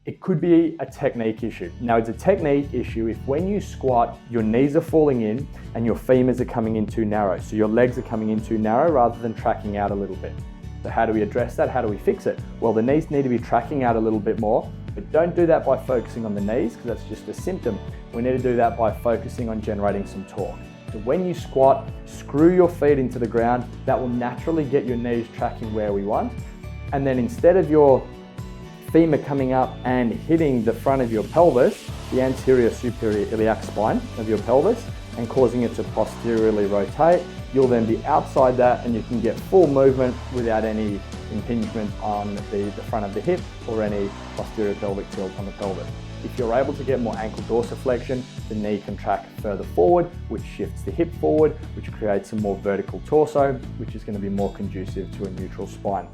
It could be a technique issue. Now, it's a technique issue if when you squat, your knees are falling in and your femurs are coming in too narrow. So your legs are coming in too narrow rather than tracking out a little bit. So how do we address that? How do we fix it? Well, the knees need to be tracking out a little bit more, but don't do that by focusing on the knees because that's just a symptom. We need to do that by focusing on generating some torque. So when you squat, screw your feet into the ground. That will naturally get your knees tracking where we want. And then instead of your femur coming up and hitting the front of your pelvis, the anterior superior iliac spine of your pelvis, and causing it to posteriorly rotate, you'll then be outside that and you can get full movement without any impingement on the front of the hip or any posterior pelvic tilt on the pelvis. If you're able to get more ankle dorsiflexion, the knee can track further forward, which shifts the hip forward, which creates a more vertical torso, which is going to be more conducive to a neutral spine.